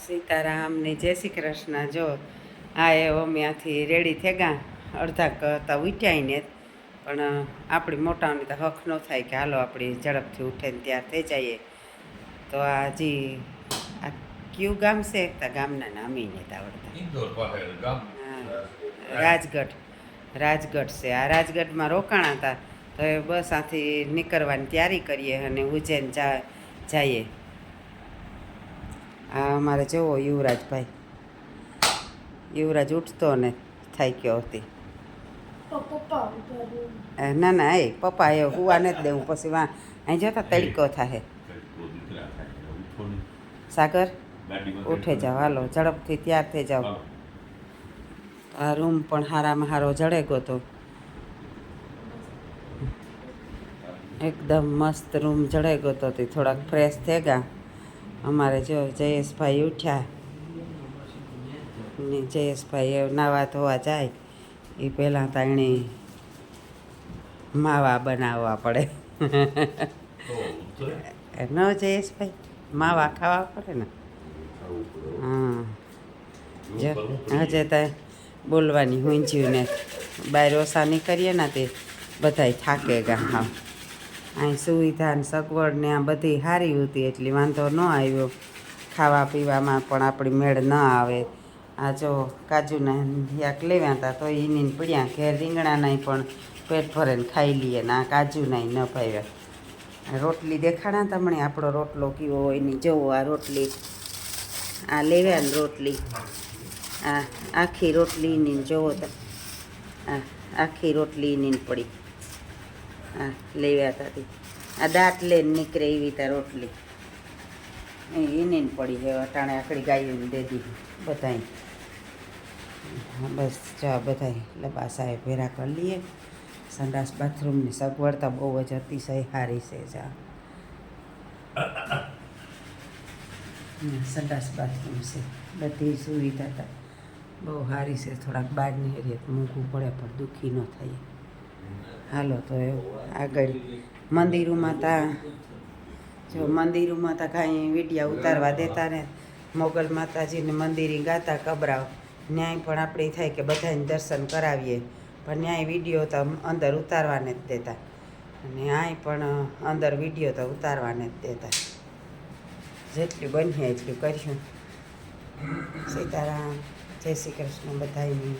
સીતારામ ને જય શ્રી કૃષ્ણ. જો આ એ અમે ત્યાંથી રેડી થઈ ગયા, અડધા કરતાં ઉઠ્યા ને, પણ આપણી મોટાઓની તો હક ન થાય કે હાલો આપણી ઝડપથી ઉઠે ને ત્યાર થઈ જઈએ. તો આ હજી આ કયું ગામ છે? એકતા ગામના નામી નથી આવડતા. રાજગઢ છે. આ રાજગઢમાં રોકાણા હતા, તો એ બસ આથી નીકળવાની તૈયારી કરીએ અને ઉજ્જૈન જઈએ. આ અમારે જુઓ યુવરાજભાઈ, યુવરાજ ઉઠતો ને થાય ગયો હતી. ના ના એ પપ્પા એ હુવા નથી દેવું, પછી વાં અહીં જતા તડકો થાય. સાગર ઉઠે જાઓ, હાલો ઝડપથી તૈયાર થઈ જાઓ. આ રૂમ પણ હારામાં હારો જડેગો તો એકદમ મસ્ત રૂમ જડેગો તો થોડાક ફ્રેશ થઈ ગયા. અમારે જો જયેશભાઈ ઉઠ્યા ને જયેશભાઈ નાવા ધોવા જાય એ પહેલાં તો એણે માવા બનાવવા પડે. ન જયેશભાઈ માવા ખાવા પડે ને. હા હજે તો બોલવાની હુંજ્યું ને બહાર ઓસાની કરીએ ને તે બધાય થાકે ગયા. હા અહીં સુવિધા ને સગવડ ને આ બધી સારી હતી એટલે વાંધો ન આવ્યો. ખાવા પીવામાં પણ આપણી મેળ ન આવે. આ જો કાજુના યાક લેવ્યા હતા તો એની પડ્યા ઘેર રીંગણાનાય પણ પેટ ભરે ને ખાઈ લઈએ ને આ કાજુનાય ન ભાવ્યા. રોટલી દેખાડા તમને આપણો રોટલો કેવો હોય ને જવો આ રોટલી આ લેવ્યા ને રોટલી આ આખી રોટલીની જોવો તો આ આખી રોટલીની પડી. હા લેવ્યા હતા આ દાંત લઈને નીકળે એવી ત્યાં રોટલી એની પડી છે. અટાણે આખડી ગાયોને દે દીધી બધાય. બસ જા બધાય લબા સાહેબ ભેરા કરી લઈએ. સંડાસ બાથરૂમની સગવડતા બહુ જ અતિશય સારી છે. જા સંડાસ બાથરૂમ છે, બધી સુવિધા હતા બહુ સારી છે. થોડાક બહારની એરિયા મૂકવું પડે પણ દુઃખી ન થાય. હાલો તો એવું આગળ મંદિરોમાં તા જો મંદિરોમાં તા કાંઈ વિડીયા ઉતારવા દેતા ને. મોગલ માતાજીને મંદિરે ગાતા કબરાવ ન્યાય પણ આપણે થાય કે બધાને દર્શન કરાવીએ, પણ ન્યાય વિડીયો તો અંદર ઉતારવાને જ દેતા અને આય પણ અંદર વિડીયો તો ઉતારવાને જ દેતા. જેટલું બનીએ એટલું કરીશું. સીતારામ, જય શ્રી કૃષ્ણ બધાયને.